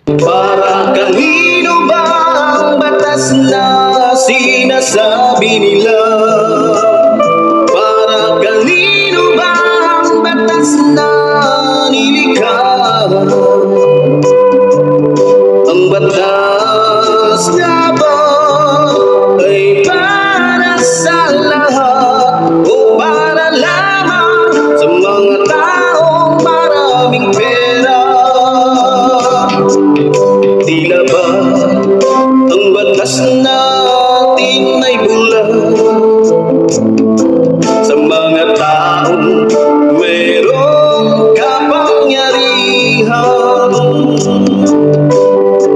Para kanino ba ang batas na sinasabi nila? Para kanino ba ang batas na nilikha? Ang batas nga ba ay para sa lahat o para lamang sa mga taong maraming pera? Tila ba ang batas natin ay bulag sa mga taong mayroong kapangyarihan,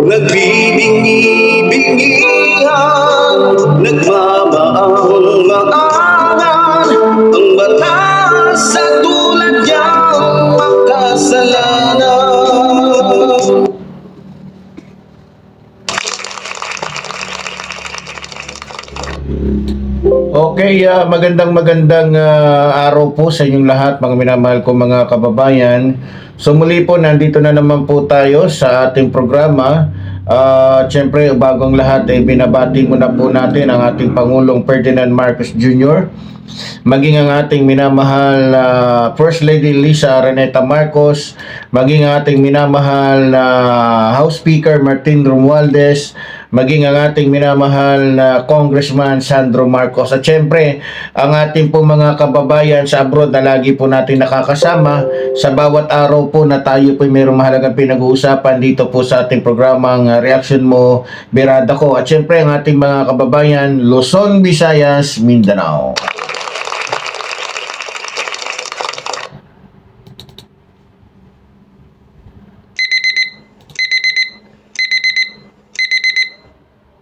nagbibingi-bingihan, nagmamaang-maangan ang batas sa tulad niyang makasalanan. Okay, magandang araw po sa inyong lahat, mga minamahal ko mga kababayan. So muli po, nandito na naman po tayo sa ating programa. Siyempre, bagong lahat, binabati muna po natin ang ating Pangulong Ferdinand Marcos Jr., maging ang ating minamahal First Lady Lisa Araneta Marcos, maging ang ating minamahal House Speaker Martin Romualdez, maging ang ating minamahal Congressman Sandro Marcos, at syempre ang ating po mga kababayan sa abroad na lagi po natin nakakasama sa bawat araw po na tayo po mayroong mahalagang pinag-uusapan dito po sa ating programang Reaction Mo, Birada Ko, at syempre ang ating mga kababayan Luzon, Visayas, Mindanao.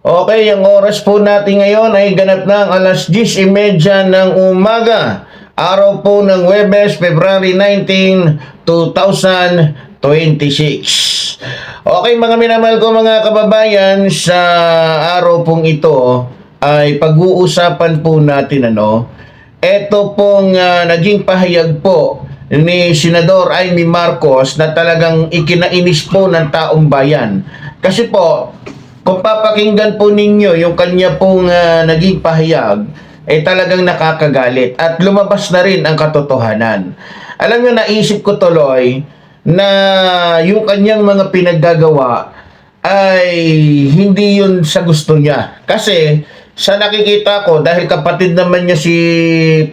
Okay, ang oras po natin ngayon ay ganap ng alas 10:30 ng umaga. Araw po ng Huwebes, February 19, 2026. Okay, mga minamahal ko mga kababayan, sa araw pong ito ay pag-uusapan po natin ito pong naging pahayag po ni Senador Amy Marcos na talagang ikinainis po ng taong bayan. Kasi po, kung papakinggan po ninyo yung kanya pong naging pahayag, talagang nakakagalit at lumabas na rin ang katotohanan. Alam nyo, naisip ko tuloy na yung kanyang mga pinaggagawa ay hindi yun sa gusto niya. Kasi sa nakikita ko, dahil kapatid naman niya si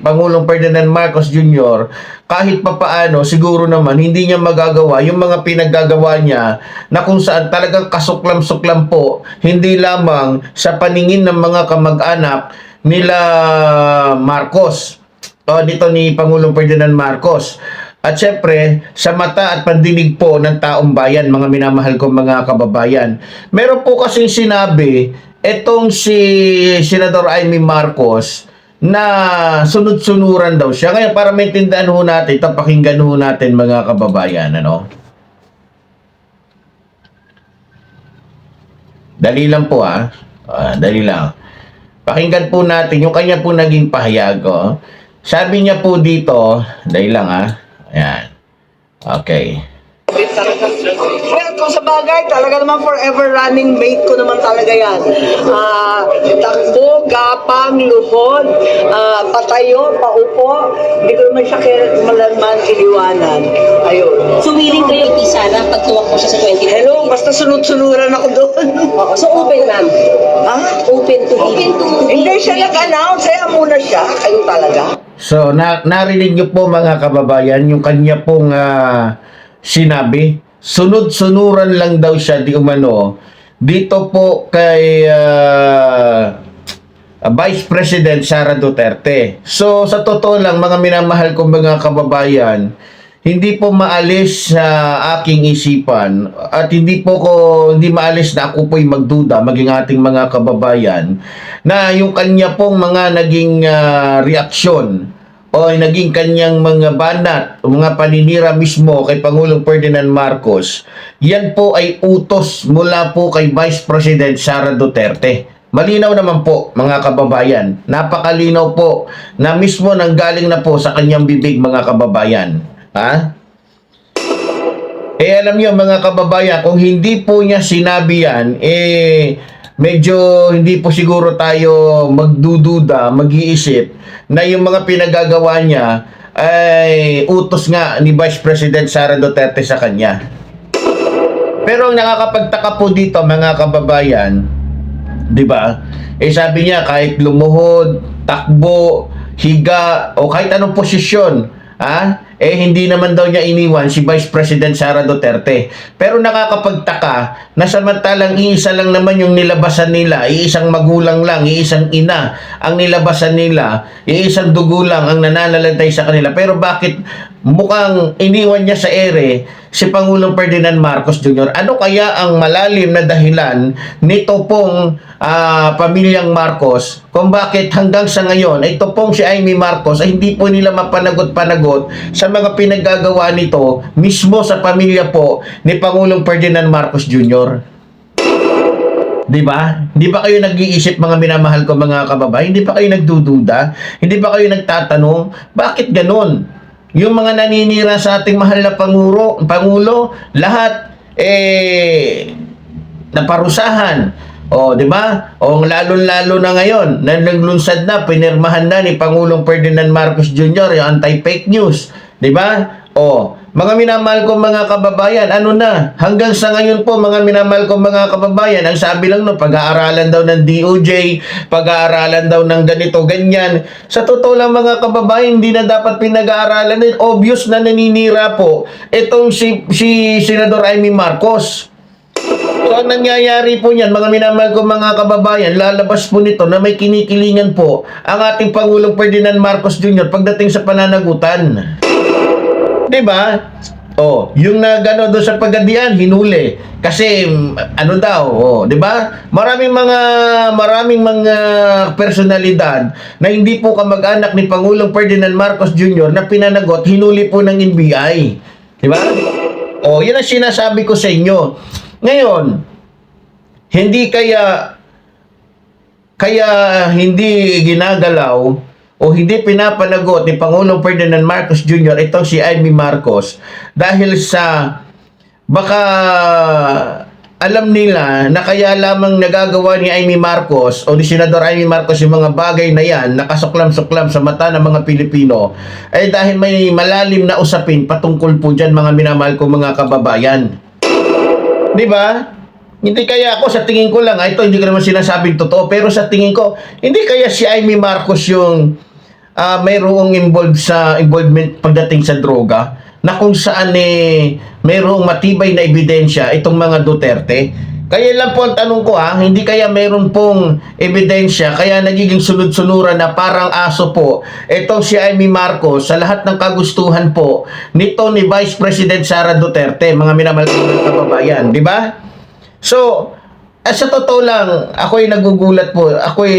Pangulong Ferdinand Marcos Jr., kahit papaano, siguro naman, hindi niya magagawa yung mga pinaggagawa niya na kung saan talagang kasuklam-suklam po, hindi lamang sa paningin ng mga kamag-anak nila Marcos, o dito ni Pangulong Ferdinand Marcos, at syempre, sa mata at pandinig po ng taong bayan, mga minamahal kong mga kababayan. Meron po kasing sinabi, etong si Senador Amy Marcos, na sunod-sunuran daw siya. Ngayon, para maintindihan ho natin, pakinggan ho natin mga kababayan, Dali lang po dali lang. Pakinggan po natin yung kanya po naging pahayag. Sabi niya po dito, dali lang Ayan. Okay. Well, kung sa bagay, talaga naman forever running mate ko naman talaga yan. Takbo, gapang, luhod, patayo, paupo, hindi ko naman siya malaman iliwanan. Ayun. So, willing kayo isara pag tuwak mo siya sa 2020? Hello, basta sunod-sunuran ako doon. Oo. So, open, ma'am? Open to Hindi siya nag-announce, muna siya. Kayo talaga. So, narinig niyo po mga kababayan, yung kanya pong sinabi, sunod-sunuran lang daw siya di umano dito po kay Vice President Sara Duterte. So, sa totoo lang, mga minamahal kong mga kababayan, hindi po maalis sa aking isipan at hindi maalis na ako po'y magduda, maging ating mga kababayan, na yung kanya pong mga naging reaksyon o naging kanyang mga banat o mga paninira mismo kay Pangulong Ferdinand Marcos, yan po ay utos mula po kay Vice President Sara Duterte. Malinaw naman po mga kababayan, napakalinaw po na mismo nanggaling na po sa kanyang bibig mga kababayan. Alam niyo mga kababayan, kung hindi po niya sinabi yan, medyo hindi po siguro tayo magdududa, mag-iisip na yung mga pinagagawa niya ay utos nga ni Vice President Sara Duterte sa kanya. Pero ang nakakapagtaka po dito mga kababayan, di ba? Sabi niya kahit lumuhod, takbo, higa, o kahit anong posisyon, hindi naman daw niya iniwan si Vice President Sara Duterte. Pero nakakapagtaka na samantalang iisa lang naman yung nilabasan nila, iisang magulang lang, iisang ina ang nilabasan nila, iisang dugo lang ang nananalatay sa kanila. Pero bakit mukhang iniwan niya sa ere si Pangulong Ferdinand Marcos Jr.? Ano kaya ang malalim na dahilan nito pong pamilyang Marcos kung bakit hanggang sa ngayon ito pong si Amy Marcos ay hindi po nila mapanagot-panagot sa mga pinaggagawa nito mismo sa pamilya po ni Pangulong Ferdinand Marcos Jr.? Di ba? Hindi ba kayo nag-iisip mga minamahal ko mga kababayan? Hindi ba kayo nagdududa? Hindi ba kayo nagtatanong? Bakit ganun? Yung mga naninira sa ating mahal na Pangulo, lahat naparusahan. Di ba? Lalo-lalo na ngayon, na naglunsad na, pinirmahan na ni Pangulong Ferdinand Marcos Jr. yung anti-fake news. Di ba? Mga minamahal ko mga kababayan, hanggang sa ngayon po mga minamahal ko mga kababayan, ang sabi lang pag-aaralan daw ng DOJ, pag-aaralan daw ng ganito, ganyan. Sa totoo lang mga kababayan, hindi na dapat pinag-aaralan. Obvious na naninira po itong si Senador Amy Marcos. So, ang nangyayari po niyan, mga minamahal ko mga kababayan, lalabas po nito na may kinikilingan po ang ating Pangulong Ferdinand Marcos Jr. pagdating sa pananagutan. Diba? Yung nagano doon sa Pagadian, hinuli. Kasi diba? Maraming mga personalidad na hindi po kamag-anak ni Pangulong Ferdinand Marcos Jr. na pinanagot, hinuli po ng NBI. Diba? Yan ang sinasabi ko sa inyo. Ngayon, hindi kaya hindi ginagalaw o hindi pinapanagot ni Pangulong Ferdinand Marcos Jr. itong si Amy Marcos dahil sa baka alam nila na kaya lamang nagagawa ni Amy Marcos o ni Senador Amy Marcos yung mga bagay na yan nakasuklam-suklam sa mata ng mga Pilipino ay dahil may malalim na usapin patungkol po dyan mga minamahal ko mga kababayan. Diba? Hindi kaya ako, sa tingin ko lang, ito hindi ko naman sinasabing totoo, pero sa tingin ko, hindi kaya si Amy Marcos yung mayroong involvement pagdating sa droga, na kung saan mayroong matibay na ebidensya itong mga Duterte. Kaya lang po ang tanong ko hindi kaya mayroon pong ebidensya, kaya nagiging sunod-sunuran na parang aso po itong si Amy Marcos sa lahat ng kagustuhan po nito ni Vice President Sara Duterte, mga minamahal ko mga kababayan, di ba? So, sa totoo lang, ako'y nagugulat po, ako'y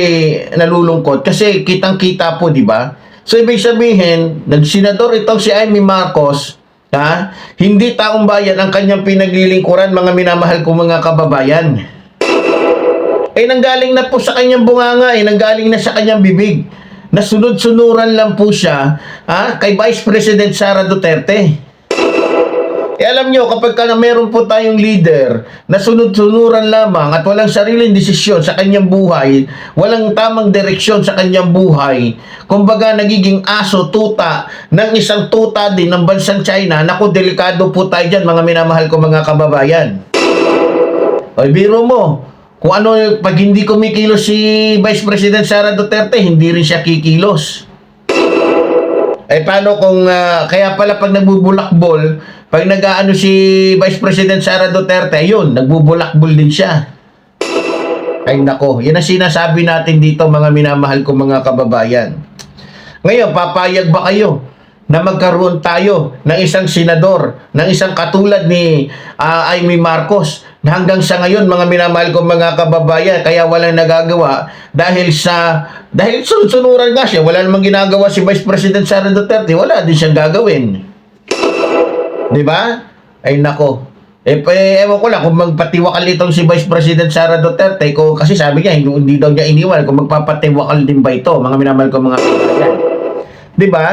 nalulungkot kasi kitang-kita po, di ba? So, ibig sabihin, nagsenador itong si Amy Marcos, hindi taong bayan ang kanyang pinaglilingkuran, mga minamahal ko mga kababayan. Nanggaling na po sa kanyang bunganga, nanggaling na sa kanyang bibig. Nasunod-sunuran lang po siya kay Vice President Sara Duterte. Alam nyo, kapag meron po tayong leader na sunod-sunuran lamang at walang sariling desisyon sa kanyang buhay, walang tamang direksyon sa kanyang buhay, kumbaga nagiging aso, tuta, ng isang tuta din ng bansang China, naku, delikado po tayo dyan, mga minamahal ko mga kababayan. Biro mo, kung pag hindi kumikilos si Vice President Sara Duterte, hindi rin siya kikilos. Paano kung, kaya pala pag nagbubulakbol, pag nag-aano si Vice President Sara Duterte, yun, nagbubulakbol din siya. Ay nako, yan ang sinasabi natin dito mga minamahal ko mga kababayan. Ngayon, papayag ba kayo na magkaroon tayo ng isang senador, ng isang katulad ni Amy Marcos, na hanggang sa ngayon mga minamahal ko mga kababayan, kaya walang nagagawa dahil sunod-sunuran nga siya, wala namang ginagawa si Vice President Sara Duterte, wala din siyang gagawin. Diba? Ay nako. Ewan ko lang kung magpatiwakal itong si Vice President Sara Duterte kasi sabi niya hindi daw niya iniwan kung magpapatiwakal din ba ito, mga minamahal ko mga kababayan. Diba?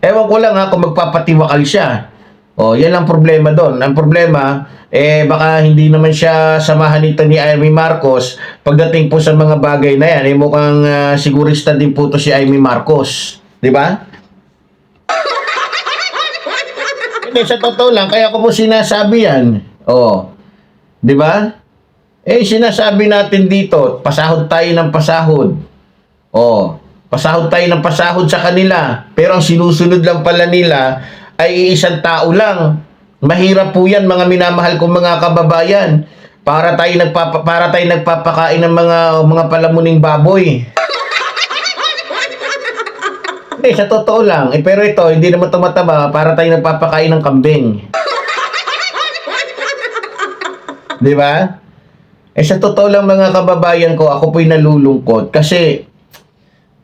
Ewan ko lang kung magpapatiwakal siya. O, yan ang problema doon. Ang problema, baka hindi naman siya samahan nito ni Amy Marcos pagdating po sa mga bagay na yan. Mukhang sigurista din po to si Amy Marcos. Di ba? Hindi, sa totoo lang, kaya ko po sinasabi yan. O, di ba? Sinasabi natin dito, pasahod tayo ng pasahod. O, pasahod tayo ng pasahod sa kanila. Pero ang sinusunod lang pala nila ay isang tao lang. Mahirap po yan, mga minamahal kong mga kababayan. Para tayo nagpapakain ng mga palamuning baboy. Hindi, sa totoo lang. Pero ito, hindi naman tumataba para tayo nagpapakain ng kambing. Di ba? Sa totoo lang mga kababayan ko, ako po'y nalulungkot kasi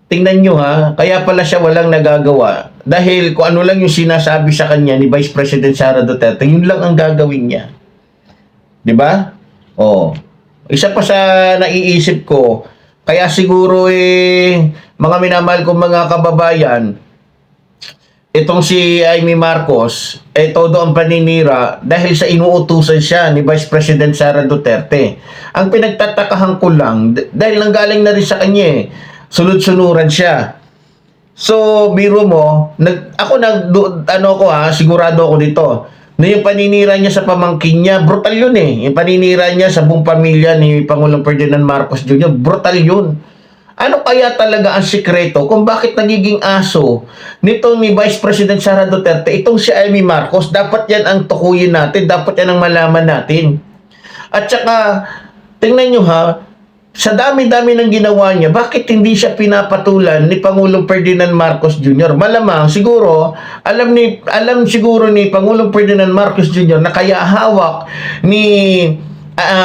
tingnan nyo ha, kaya pala siya walang nagagawa. Dahil kung ano lang yung sinasabi sa kanya ni Vice President Sara Duterte, yun lang ang gagawin niya. Di ba? Isa pa sa naiisip ko, kaya siguro mga minamahal kong mga kababayan, itong si Amy Marcos, todo ang paninira dahil sa inuutusan siya ni Vice President Sara Duterte. Ang pinagtatakahan ko lang, dahil nanggaling na rin sa kanya sunod-sunuran siya. So, biro mo, sigurado ako dito, na yung paninira niya sa pamangkin niya, brutal yun Yung paninira niya sa buong pamilya ni Pangulong Ferdinand Marcos Jr., brutal yun. Ano kaya talaga ang sikreto kung bakit nagiging aso nito ni Vice President Sara Duterte, itong si Amy Marcos? Dapat yan ang tukuyin natin, dapat yan ang malaman natin. At saka, tingnan nyo ha, sa dami-dami ng ginawa niya, bakit hindi siya pinapatulan ni Pangulong Ferdinand Marcos Jr.? Malamang, siguro, alam siguro ni Pangulong Ferdinand Marcos Jr. na kaya hawak ni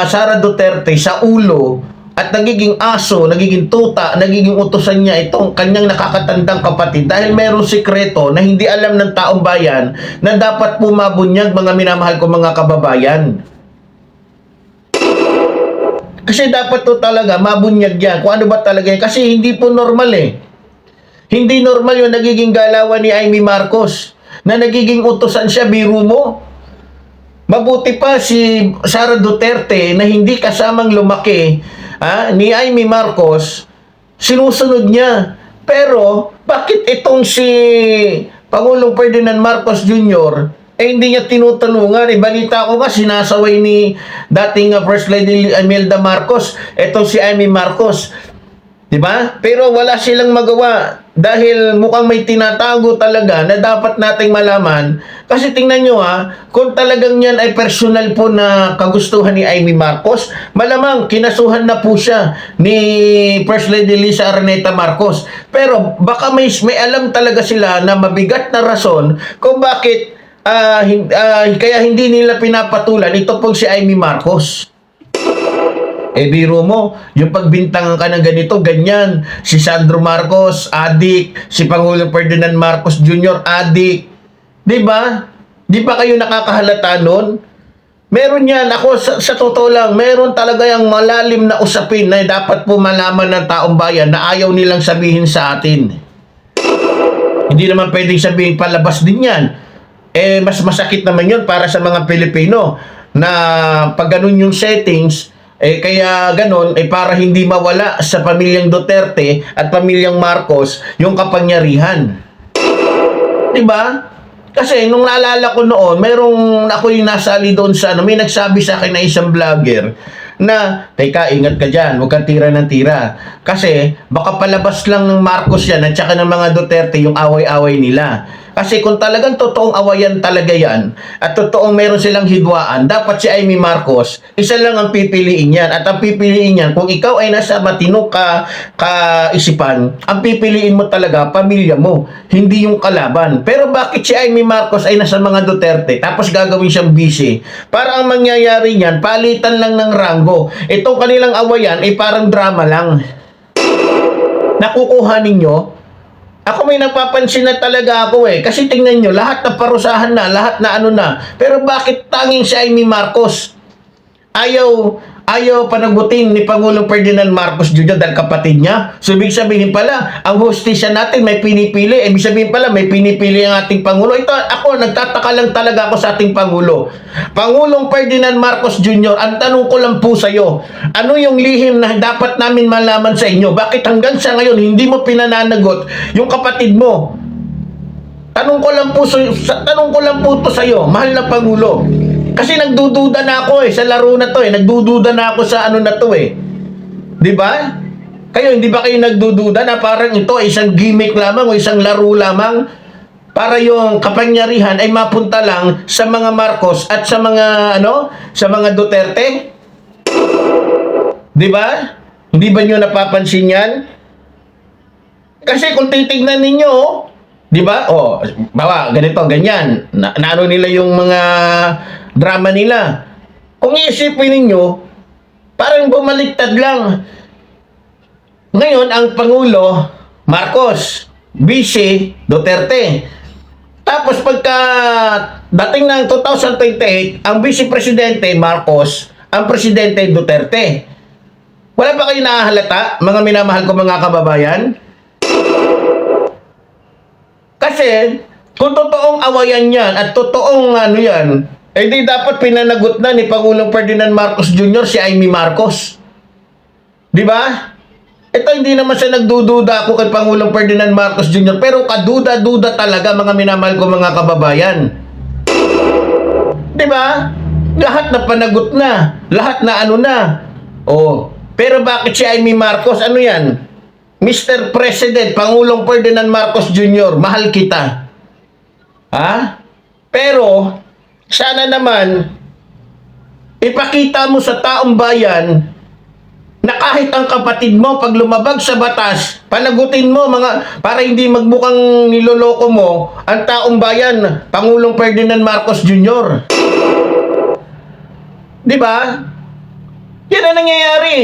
Sara Duterte sa ulo at nagiging aso, nagiging tuta, nagiging utusan niya itong kanyang nakakatandang kapatid dahil mayroong sikreto na hindi alam ng taong bayan na dapat pumabunyag, mga minamahal ko mga kababayan. Kasi dapat to talaga mabunyag yan. Kung ano ba talaga yan. Kasi hindi po normal Hindi normal yung nagiging galawan ni Amy Marcos. Na nagiging utusan siya, biro mo. Mabuti pa si Sara Duterte na hindi kasamang lumaki ni Amy Marcos, sinusunod niya. Pero, bakit itong si Pangulong Ferdinand Marcos Jr., hindi niya tinutulungan. Balita ko nga, sinasaway ni dating First Lady Imelda Marcos, itong si Amy Marcos. Diba? Pero wala silang magawa dahil mukhang may tinatago talaga na dapat nating malaman. Kasi tingnan nyo kung talagang yan ay personal po na kagustuhan ni Amy Marcos, malamang kinasuhan na po siya ni First Lady Liza Araneta Marcos. Pero baka may alam talaga sila na mabigat na rason kung bakit kaya hindi nila pinapatulan ito pong si Amy Marcos. Biro mo, yung pagbintangan ka ng ganito, ganyan. Si Sandro Marcos, adik. Si Pangulong Ferdinand Marcos Jr., adik. Diba? Di ba kayo nakakahalata nun? Meron yan. Ako, sa totoo lang, meron talaga yung malalim na usapin na dapat po malaman ng taong bayan na ayaw nilang sabihin sa atin. Hindi naman pwedeng sabihin palabas din yan. Mas masakit naman yun para sa mga Pilipino na pag ganun yung settings, kaya ganun, para hindi mawala sa pamilyang Duterte at pamilyang Marcos yung kapangyarihan. Diba? Kasi nung naalala ko noon, ako yung nasali doon sa may nagsabi sa akin na isang vlogger na, teka, ingat ka dyan, huwag kang tira ng tira. Kasi baka palabas lang ng Marcos yan at saka ng mga Duterte yung away-away nila. Kasi kung talagang totoong awayan talaga yan at totoong meron silang hidwaan, dapat si Amy Marcos, isa lang ang pipiliin yan. At ang pipiliin yan, kung ikaw ay nasa matino kaisipan, ang pipiliin mo talaga, pamilya mo, hindi yung kalaban. Pero bakit si Amy Marcos ay nasa mga Duterte, tapos gagawin siyang busy? Para ang mangyayari niyan, palitan lang ng ranggo. Itong kanilang awayan ay parang drama lang. Nakukuha ninyo? Ako may napapansin na talaga ako Kasi tingnan nyo, lahat na parusahan na, lahat na ano na. Pero bakit tanging si Amy Marcos? Ayaw ayaw panagutin ni Pangulong Ferdinand Marcos Jr. dahil kapatid niya. So, ibig sabihin pala, ang hostisya natin may pinipili. Ibig sabihin pala, may pinipili ang ating Pangulo. Ito, ako, nagtataka lang talaga ako sa ating Pangulo. Pangulong Ferdinand Marcos Jr., ang tanong ko lang po sa iyo, ano yung lihim na dapat namin malaman sa inyo? Bakit hanggang sa ngayon, hindi mo pinananagot yung kapatid mo? Tanong ko lang po to sa iyo, mahal na Pangulo. Kasi nagdududa na ako sa laro na to Nagdududa na ako sa ano na to 'Di ba? Kayo, hindi ba kayo nagdududa na parang ito ay isang gimmick lamang o isang laro lamang para yung kapangyarihan ay mapunta lang sa mga Marcos at sa mga sa mga Duterte? 'Di ba? Hindi ba niyo napapansin 'yan? Kasi kung titignan ninyo, 'di ba? Bawa, ganito, ganyan. Naano nila yung mga drama nila. Kung iisipin ninyo, parang bumaliktad lang. Ngayon, ang Pangulo, Marcos, Vice, Duterte. Tapos pagka dating ng 2028, ang Vice Presidente, Marcos, ang Presidente, Duterte. Wala ba kayo nakahalata, mga minamahal ko mga kababayan? Kasi, kung totoong awayan yan at totoong yan, di dapat pinanagot na ni Pangulong Ferdinand Marcos Jr. si Amy Marcos. Di ba? Ito, hindi naman siya nagdududa ako kay Pangulong Ferdinand Marcos Jr. Pero kaduda-duda talaga, mga minamahal ko mga kababayan. Di ba? Lahat na panagot na. Lahat na na. Pero bakit si Amy Marcos? Ano yan? Mr. President, Pangulong Ferdinand Marcos Jr., mahal kita. Pero, sana naman, ipakita mo sa taong bayan na kahit ang kapatid mo, pag lumabag sa batas, panagutin mo, para hindi magmukhang niloloko mo ang taong bayan, Pangulong Ferdinand Marcos Jr. Di ba? Yan ang nangyayari.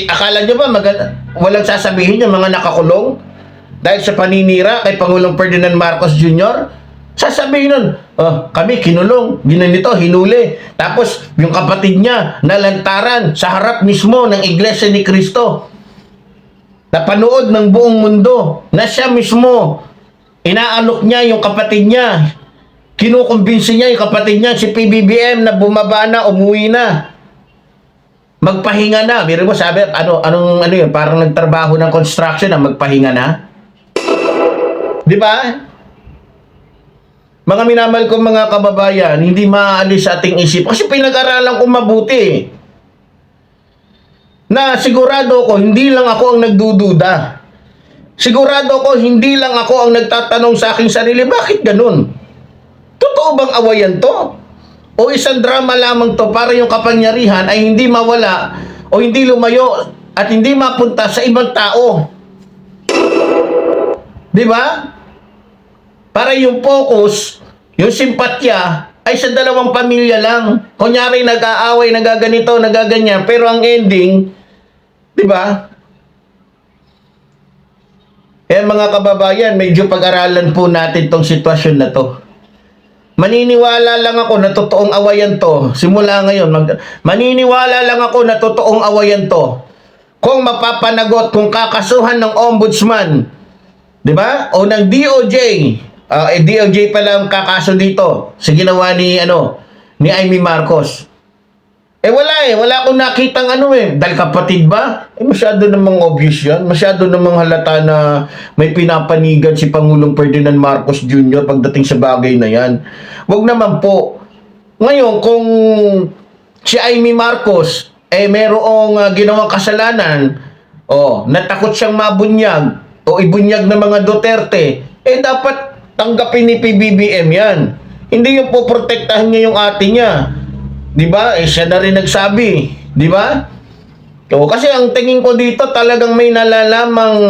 Akala nyo ba walang sasabihin yung mga nakakulong dahil sa paninira kay Pangulong Ferdinand Marcos Jr.? Sasabihin nun, kami kinulong, ginanito, hinuli. Tapos yung kapatid niya nalantaran sa harap mismo ng Iglesia ni Cristo. Napanood ng buong mundo na siya mismo inaalok niya yung kapatid niya. Kinukumbinsi niya yung kapatid niya si PBBM na bumaba na, umuwi na. Magpahinga na. Biro mo sabi, anong yun? Parang nagtrabaho ng construction na magpahinga na. Di ba? Mga minamahal ko mga kababayan, hindi maalis sa ating isip. Kasi pinag-aralan ko mabuti. Na sigurado ko, hindi lang ako ang nagdududa. Sigurado ko, hindi lang ako ang nagtatanong sa aking sarili, bakit ganun? Totoo bang awayan to? O isang drama lamang to para yung kapangyarihan ay hindi mawala o hindi lumayo at hindi mapunta sa ibang tao? Di ba? Para yung focus, yung simpatya ay sa dalawang pamilya lang. Kunyari nag-aaway, nagaganito, nagaganyan, pero ang ending, di ba? Mga kababayan, medyo pag-aralan po natin tong sitwasyon na to. Maniniwala lang ako na totoong awayan to. Simula ngayon, maniniwala lang ako na totoong awayan to. Kung mapapanagot, kung kakasuhan ng ombudsman, di ba? O ng DOJ, DOJ pala ang kakaso dito sa ginawa ni Amy Marcos. Wala akong nakitang dahil kapatid ba? Masyado namang obvious yan. Masyado namang halata na may pinapanigan si Pangulong Ferdinand Marcos Jr. pagdating sa bagay na yan. Wag naman po. Ngayon, kung si Amy Marcos merong ginawang kasalanan, natakot siyang mabunyag o ibunyag ng mga Duterte, dapat tanggapin ni PBBM yan. Hindi yung poprotektahan niya yung ate niya. Di ba? Siya na rin nagsabi. Di ba? Kasi ang tingin ko dito talagang may nalalamang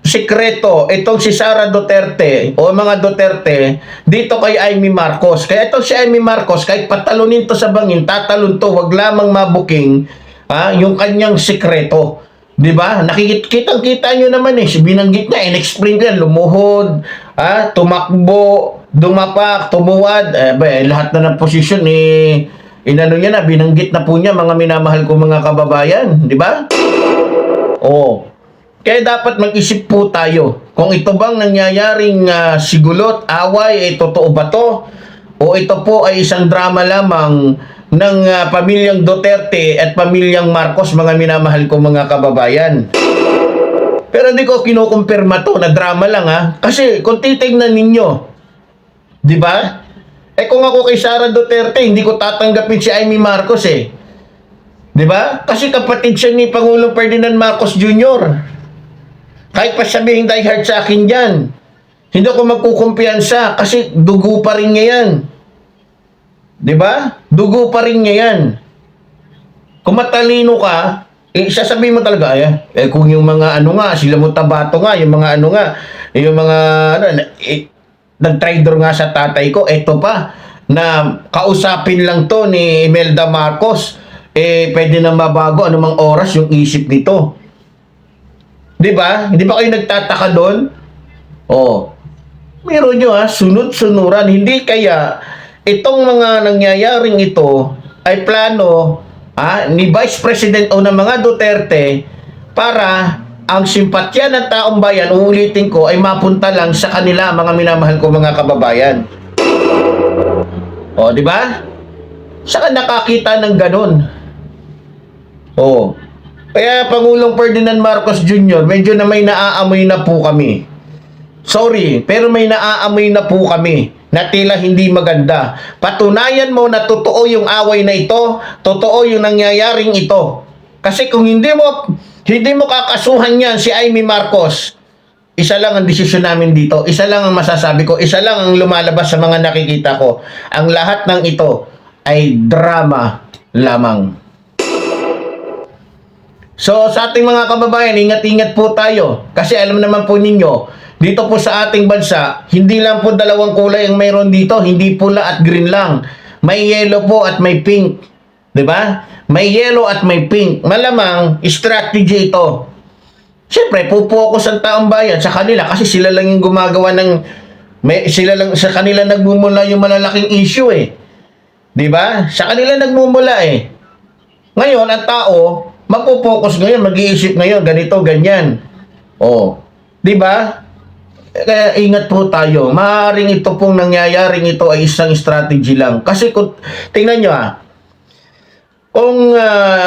sikreto itong si Sara Duterte o mga Duterte dito kay Amy Marcos. Kaya itong si Amy Marcos, kahit patalunin to sa bangin, tatalon to, wag lamang mabuking yung kanyang sikreto. Di ba? Nakikita nyo naman binanggit niya, in-explain ko yan, lumuhod, tumakbo, dumapak, tumuwad, lahat na ng posisyon inano niya na, binanggit na po niya, mga minamahal ko mga kababayan, di ba? Oo. Kaya dapat mag-isip po tayo kung ito bang nangyayaring sigulot, away, totoo ba to? O ito po ay isang drama lamang ng pamilyang Duterte at pamilyang Marcos, mga minamahal ko mga kababayan. Pero hindi ko kinukumpirma to na drama lang ha. Kasi kung titignan ninyo, di ba? Kung ako kay Sara Duterte, hindi ko tatanggapin si Amy Marcos eh. Di ba? Kasi kapatid siya ni Pangulong Ferdinand Marcos Jr. Kahit pa sabihin diehard sa akin yan, hindi ako magkukumpiyansa kasi dugo pa rin niya yan. Di ba? Dugo pa rin niya yan. Kung matalino ka, sasabihin mo talaga, kung yung mga ano nga, sila Mutabato nga, yung mga ano nga, yung mga, nag-trader nga sa tatay ko, eto pa, na kausapin lang to ni Imelda Marcos, pwede na mabago anumang oras yung isip nito. Di ba? Hindi ba kayo nagtataka doon? Meron nyo sunod-sunuran. Hindi kaya itong mga nangyayaring ito ay plano ni Vice President o ng mga Duterte para ang simpatya ng taong bayan, uulitin ko, ay mapunta lang sa kanila, mga minamahal ko mga kababayan. Di ba? Saka nakakita ng ganun. Kaya Pangulong Ferdinand Marcos Jr., medyo na may naaamoy na po kami. Sorry, pero may naaamoy na po kami na tila hindi maganda. Patunayan mo na totoo yung away na ito, totoo yung nangyayaring ito. Kasi kung hindi mo kakasuhan yan si Amy Marcos, isa lang ang desisyon namin dito, isa lang ang masasabi ko, isa lang ang lumalabas sa mga nakikita ko. Ang lahat ng ito ay drama lamang. So sa ating mga kababayan, ingat-ingat po tayo. Kasi alam naman po ninyo, dito po sa ating bansa, hindi lang po dalawang kulay ang mayroon dito, hindi pula at green lang. May yellow po at may pink. 'Di ba? May yellow at may pink. Malamang strategy ito. Siyempre, pupokus ang taong bayan sa kanila kasi sila lang yung gumagawa ng sila lang sa kanila nagmumula yung malalaking issue eh. 'Di ba? Sa kanila nagmumula eh. Ngayon, ang tao magpo-focus ngayon, mag-iisip ngayon, ganito, ganyan. 'Di ba? Kaya ingat po tayo. Maaaring ito pong nangyayaring ito ay isang strategy lang. Kasi kung tingnan nyo kung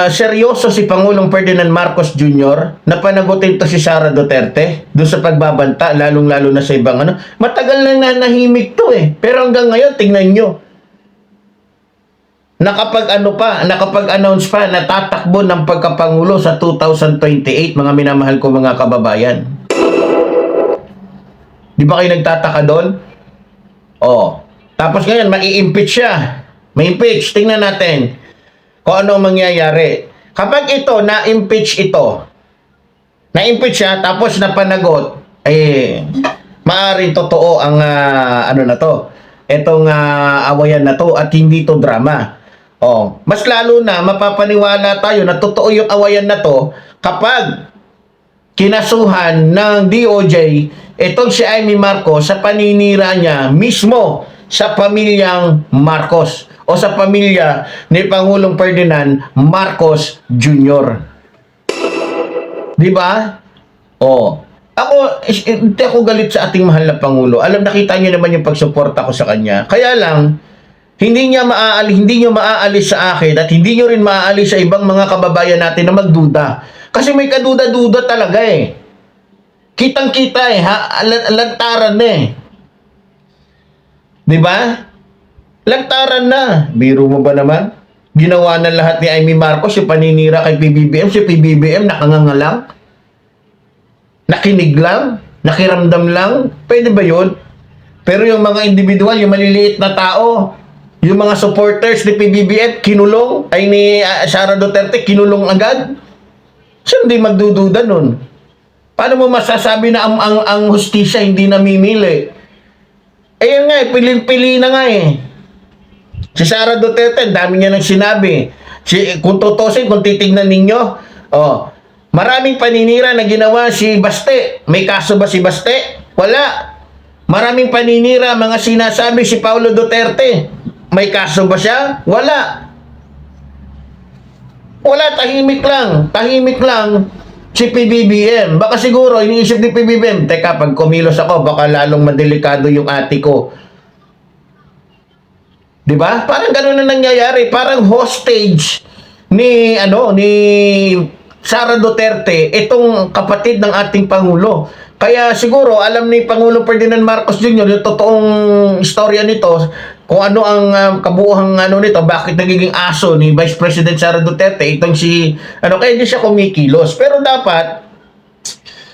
seryoso si Pangulong Ferdinand Marcos Jr. na panagutin to si Sara Duterte doon sa pagbabanta, lalong-lalo na sa ibang matagal na nanahimik to eh. Pero hanggang ngayon, tingnan nyo. Nakapag-announce pa, natatakbo ng pagkapangulo sa 2028, mga minamahal ko mga kababayan. Di ba kayo nagtataka doon? Tapos ngayon, mai-impeach siya. May-impeach. Tingnan natin kung ano mangyayari. Kapag ito, na-impeach siya, tapos napanagot, maaaring totoo ang itong awayan na to at hindi to drama. Mas lalo na mapapaniwala tayo na totoo yung awayan na to kapag kinasuhan ng DOJ itong si Amy Marcos sa paninira niya mismo sa pamilyang Marcos o sa pamilya ni Pangulong Ferdinand Marcos Jr. Di ba? Hindi ako galit sa ating mahal na Pangulo. Nakita niyo naman yung pagsuporta ko sa kanya. Kaya lang, hindi niyo maaalis sa akin at hindi niyo rin maaalis sa ibang mga kababayan natin na magduda. Kasi may kaduda-duda talaga eh. Kitang-kita eh, lantaran na eh. Di ba? Lantaran na. Biro mo ba naman? Ginawa na lahat ni Amy Marcos yung paninira kay PBBM. Si PBBM nakangangalang? Nakinig lang? Nakiramdam lang? Pwede ba yun? Pero yung mga individual, yung maliliit na tao, yung mga supporters ni PBBM, kinulong, ay ni Sara Duterte, kinulong agad. So, hindi magdududa nun. Paano mo masasabi na ang hustisya hindi namimili? Yan nga pilin-pili na nga eh. Si Sara Duterte, dami niya nang sinabi. Kung tutusin, kung titignan ninyo, maraming paninira na ginawa si Baste. May kaso ba si Baste? Wala. Maraming paninira, mga sinasabi si Paulo Duterte. May kaso ba siya? Wala. Wala, tahimik lang si PBBM. Baka siguro, iniisip ni PBBM, teka, pag kumilos ako, baka lalong madelikado yung ate ko. Diba? Parang ganun na nangyayari. Parang hostage ni Sara Duterte, itong kapatid ng ating Pangulo. Kaya siguro, alam ni Pangulo Ferdinand Marcos Jr. yung totoong istorya nito, kung ano ang kabuuhang nito, bakit nagiging aso ni Vice President Sara Duterte, itong kaya hindi siya kumikilos. Pero dapat,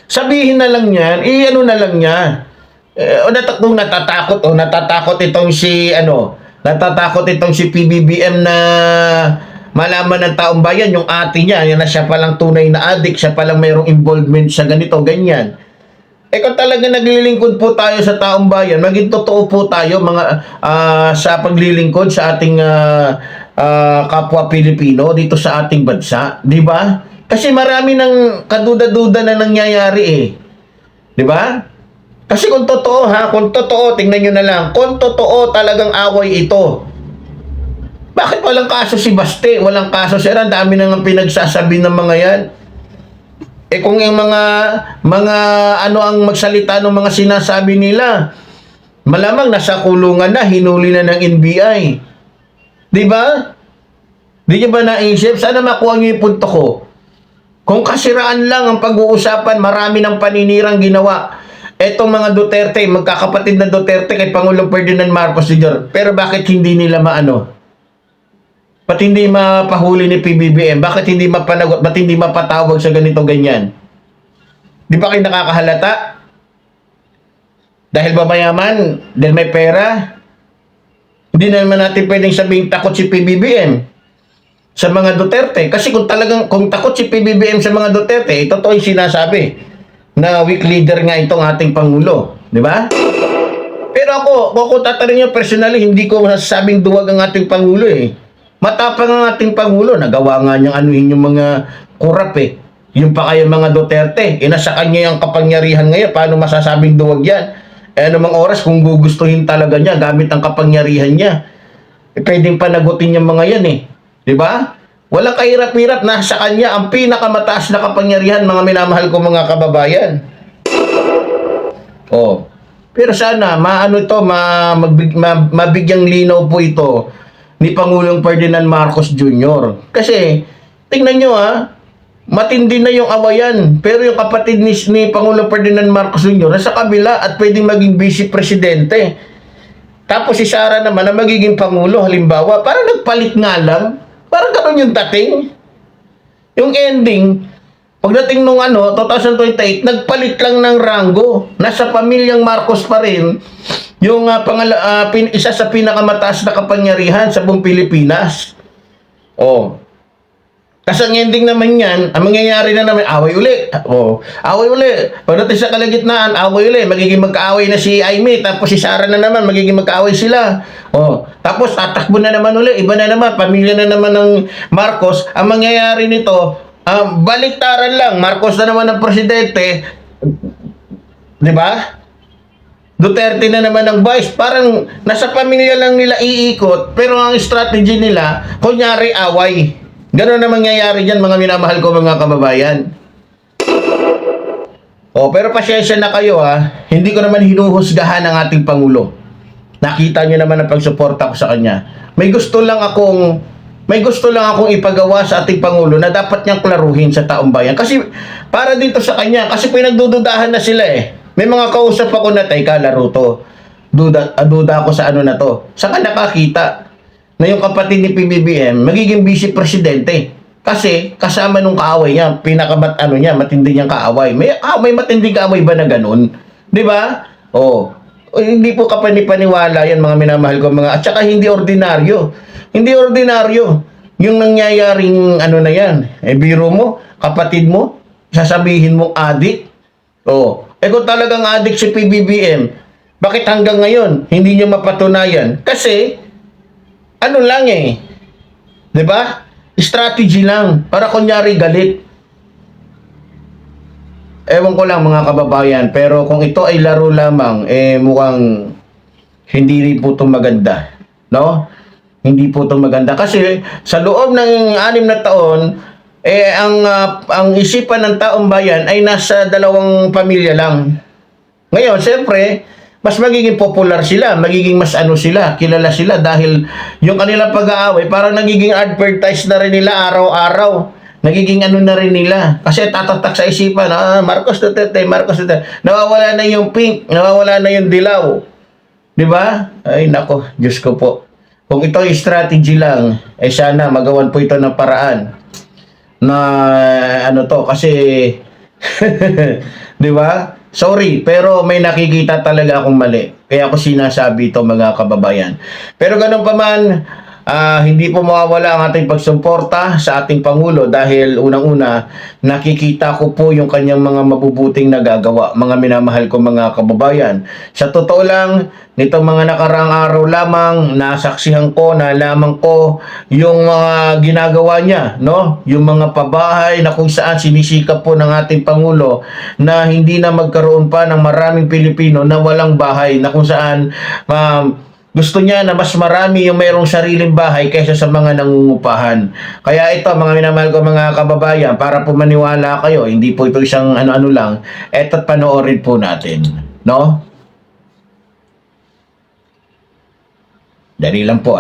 sabihin na lang yan, na lang niya. Natatakot itong si PBBM na malaman ng taong bayan, yung ate niya, yan na siya palang tunay na addict, siya palang mayroong involvement sa ganito, ganyan. Kung talaga naglilingkod po tayo sa taong bayan, maging totoo po tayo sa paglilingkod sa ating kapwa Pilipino dito sa ating bansa, di ba? Kasi marami ng kaduda-duda na nangyayari di ba? Kasi kung totoo tingnan nyo na lang, kung totoo talagang away ito, bakit walang kaso si Baste, walang kaso si Ran, dami nang pinagsasabi ng mga yan. Kung yung mga ang magsalita ng mga sinasabi nila, malamang nasa kulungan na, hinuli na ng NBI. Di ba? Di nyo ba naisip? Sana makuha nyo yung punto ko. Kung kasiraan lang ang pag-uusapan, marami ng paninirang ginawa. Etong mga Duterte, magkakapatid na Duterte kay Pangulong Ferdinand Marcos Jr. Pero bakit hindi nila Ba't hindi mapahuli ni PBBM? Bakit hindi mapanagot? Ba't hindi mapatawag sa ganito ganyan? Di ba kayo nakakahalata? Dahil ba mayaman? Dahil may pera? Hindi na naman natin pwedeng sabihin takot si PBBM sa mga Duterte. Kasi kung takot si PBBM sa mga Duterte, totoo yung sinasabi na weak leader nga itong ating Pangulo. Di ba? Pero ako tatanungin nyo personally, hindi ko masasabing duwag ang ating Pangulo Matapang ang ating Pangulo, nagawa nga niyang anuhin yung mga kurap Yung pa kayo mga Duterte, nasa kanya yung kapangyarihan ngayon, paano masasabing duwag yan? Anumang oras kung gugustuhin talaga niya, gamit ang kapangyarihan niya, pwedeng panagutin yung mga yan Di ba? Walang kahirap-hirap, nasa kanya ang pinakamataas na kapangyarihan, mga minamahal ko mga kababayan. Pero sana, mabigyang linaw po ito ni Pangulong Ferdinand Marcos Jr. Kasi, tingnan nyo matindi na yung awayan. Pero yung kapatid ni Pangulong Ferdinand Marcos Jr. nasa kabila at pwedeng maging vice presidente. Tapos si Sara naman na magiging Pangulo, halimbawa, parang nagpalit nga lang. Parang ganun yung dating. Yung ending, pagdating nung 2028, nagpalit lang ng ranggo. Nasa pamilyang Marcos pa rin yung isa sa pinakamataas na kapangyarihan sa buong Pilipinas. Kasi ang ending naman yan, ang mangyayari na naman, away uli. Away uli. Pagdating sa kalagitnaan, away uli. Magiging magkaaway na si Aimee, tapos si Sara na naman, magiging magkaaway sila. Tapos tatakbo na naman uli. Iba na naman, pamilya na naman ng Marcos. Ang mangyayari nito, baliktaran lang. Marcos na naman ang presidente. Di ba? Duterte na naman ang vice. Parang nasa pamilya lang nila iikot, pero ang strategy nila, kunyari away. Gano'n na mangyayari dyan, mga minamahal ko mga kababayan. Pero pasyensya na kayo hindi ko naman hinuhusgahan ang ating Pangulo. Nakita nyo naman ang pagsuporta ko sa kanya. May gusto lang akong ipagawa sa ating Pangulo na dapat niyang klaruhin sa taong bayan. Kasi para dito sa kanya, kasi pinagdududahan na sila May mga kausap ako na, teka, laro to. Duda ako sa na to. Saka nakakita na yung kapatid ni PBBM magiging vice presidente. Kasi kasama nung kaaway niya, matindi niyang kaaway. May matinding kaaway ba na ganun? Di ba? Hindi po kapanipaniwala yan, mga minamahal ko at saka hindi ordinaryo. Hindi ordinaryo yung nangyayaring na yan. Biro mo, kapatid mo, sasabihin mo adik. Kung talagang adik si PBBM, bakit hanggang ngayon hindi niyo mapatunayan? Kasi di ba? Strategy lang para kunyari galit. Ewan ko lang mga kababayan, pero kung ito ay laro lamang, mukhang hindi rin po ito maganda, no? Hindi po 'to maganda kasi sa loob ng 6 na taon ang isipan ng taong bayan ay nasa 2 pamilya lang. Ngayon, siyempre, mas magiging popular sila, magiging mas sila, kilala sila dahil yung kanilang pag-aaway parang nagiging advertise na rin nila araw-araw. Nagiging na rin nila. Kasi tatatak sa isipan, Marcos Duterte, Marcos Duterte. Nawawala na yung pink, nawawala na yung dilaw. Di ba? Ay, nako, Diyos ko po. Kung ito ay strategy lang, sana magawan po ito ng paraan na kasi di ba? Sorry, pero may nakikita talaga akong mali. Kaya ako sinasabi ito, mga kababayan. Pero ganun pa man, hindi po mawawala ang ating pagsuporta sa ating Pangulo dahil unang-una, nakikita ko po yung kanyang mga mabubuting nagagawa, mga minamahal ko mga kababayan. Sa totoo lang, nitong mga nakaraang araw lamang, nasaksihan ko, nalaman ko yung mga ginagawa niya, no? Yung mga pabahay na kung saan sinisikap po ng ating Pangulo na hindi na magkaroon pa ng maraming Pilipino na walang bahay, na kung saan gusto niya na mas marami yung mayroong sariling bahay kaysa sa mga nangungupahan. Kaya ito, mga minamahal ko mga kababayan, para po maniwala kayo, hindi po ito isang ano-ano lang, eto't panoorin po natin. No? Dali lang po,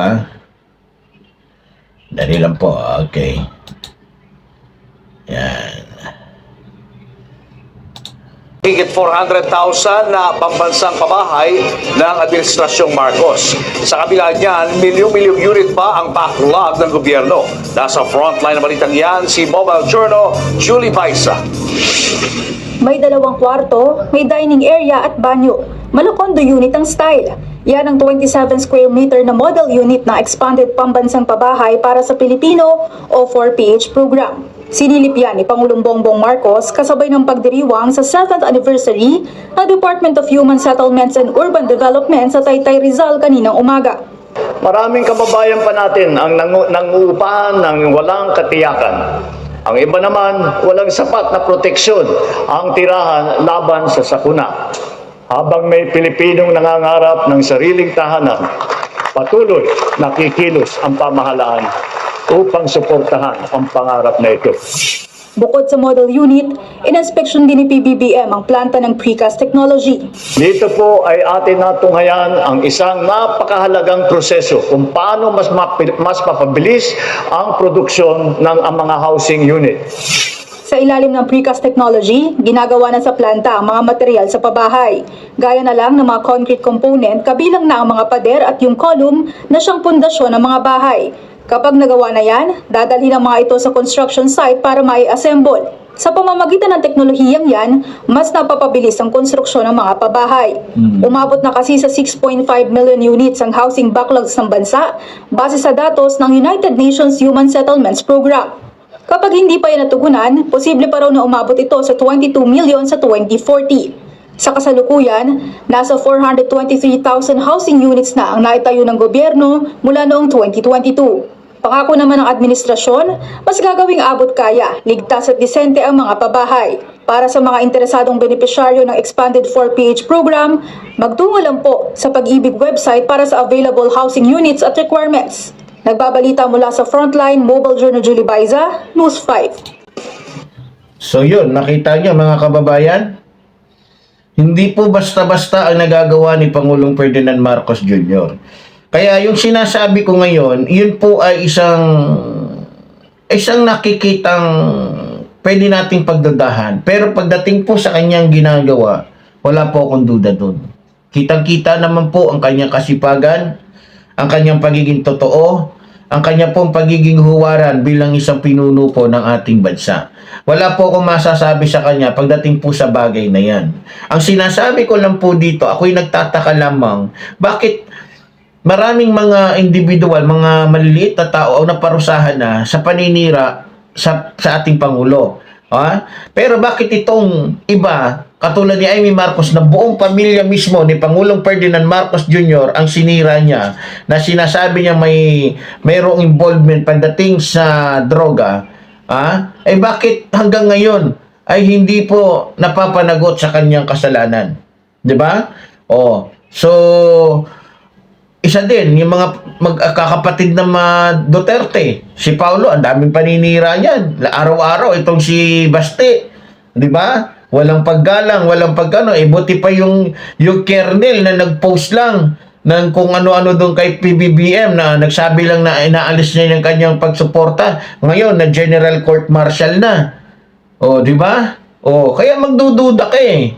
Dali lang po, okay. Yan. Higit 400,000 na pambansang pabahay ng Administrasyong Marcos. Sa kabila niyan, milyong-milyong unit pa ang backlog ng gobyerno. Nasa frontline ng balitang yan, si Mobile Journal, Julie Baisa. May 2 kwarto, may dining area at banyo. Malukondo unit ang style. Yan ang 27 square meter na model unit na expanded pambansang pabahay para sa Pilipino o 4PH program. Sinilip yan ni Pangulong Bongbong Marcos kasabay ng pagdiriwang sa 7th anniversary ng Department of Human Settlements and Urban Development sa Taytay, Rizal kaninang umaga. Maraming kababayan pa natin ang nanguupahan ng walang katiyakan. Ang iba naman, walang sapat na proteksyon ang tirahan laban sa sakuna. Habang may Pilipinong nangangarap ng sariling tahanan, patuloy nakikilos ang pamahalaan upang suportahan ang pangarap na ito. Bukod sa model unit, in-inspection din ni PBBM ang planta ng precast technology. Dito po ay atin natunghayan ang isang napakahalagang proseso kung paano mas mapabilis ang produksyon ng mga housing unit. Sa ilalim ng precast technology, ginagawa na sa planta ang mga material sa pabahay. Gaya na lang ng mga concrete component, kabilang na ang mga pader at yung column na siyang pundasyon ng mga bahay. Kapag nagawa na yan, dadalhin ang mga ito sa construction site para mai-assemble. Sa pamamagitan ng teknolohiyang yan, mas napapabilis ang konstruksyon ng mga pabahay. Umabot na kasi sa 6.5 million units ang housing backlogs ng bansa base sa datos ng United Nations Human Settlements Program. Kapag hindi pa yan natugunan, posible pa raw na umabot ito sa 22 million sa 2040. Sa kasalukuyan, nasa 423,000 housing units na ang naitayo ng gobyerno mula noong 2022. Pangako naman ng administrasyon, mas gagawing abot kaya, ligtas at disente ang mga pabahay. Para sa mga interesadong benepisyaryo ng Expanded 4PH program, magtungo lang po sa Pag-ibig website para sa available housing units at requirements. Nagbabalita mula sa Frontline, Mobile Journal Julie Baiza, News 5. So yun, nakita nyo mga kababayan? Hindi po basta-basta ang nagagawa ni Pangulong Ferdinand Marcos Jr. Kaya yung sinasabi ko ngayon, yun po ay isang nakikitang pwede nating pagdadahan. Pero pagdating po sa kanyang ginagawa, wala po akong duda doon. Kitang-kita naman po ang kanyang kasipagan, ang kanyang pagiging totoo, ang kanyang pong pagiging huwaran bilang isang pinuno po ng ating bansa. Wala po akong masasabi sa kanya pagdating po sa bagay na yan. Ang sinasabi ko lang po dito, ako'y nagtataka lamang, bakit maraming mga individual, mga maliliit na tao ang naparusahan na sa paninira sa ating Pangulo. Pero bakit itong iba, katulad ni Amy Marcos, na buong pamilya mismo ni Pangulong Ferdinand Marcos Jr. ang sinira niya, na sinasabi niya mayroong involvement pagdating sa droga, bakit hanggang ngayon ay hindi po napapanagot sa kanyang kasalanan? 'Di ba? So isa din, yung mga magkakapatid na Duterte. Si Paulo, ang daming paninira niyan. Araw-araw, itong si Baste. Di ba? Walang paggalang, walang pagkano. Buti pa yung kernel na nag-post lang ng kung ano-ano doon kay PBBM na nagsabi lang na inaalis niya yung kanyang pagsuporta. Ngayon, na General Court Martial na. O, di ba? O, kaya magdududa ka eh.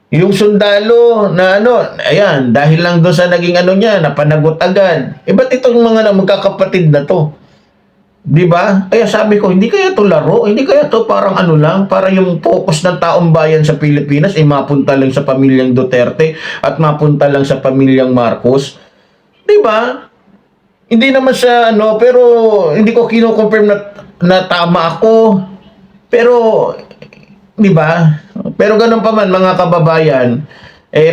Yung sundalo na ayan, dahil lang doon sa naging niya, napanagot agad. Ba't itong mga magkakapatid na to? Di ba? Kaya sabi ko, hindi kaya to laro? Hindi kaya to parang lang, para yung focus ng taong bayan sa Pilipinas ay mapunta lang sa pamilyang Duterte at mapunta lang sa pamilyang Marcos? Di ba? Hindi naman sa pero hindi ko kino-confirm na tama ako. Pero di ba? Pero ganun pa man mga kababayan,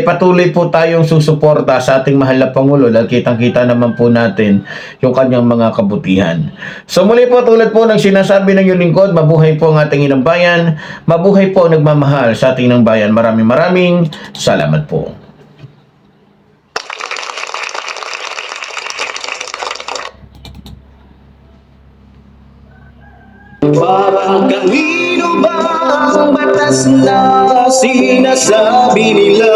patuloy po tayong susuporta sa ating mahal na Pangulo dahil kitang-kita naman po natin yung kanyang mga kabutihan. So muli po, tulad po ng sinasabi ng inyong lingkod, mabuhay po ang ating inang bayan, mabuhay po ang nagmamahal sa ating inang bayan. Maraming salamat po. Para kanino ba ang batas na sinasabi nila?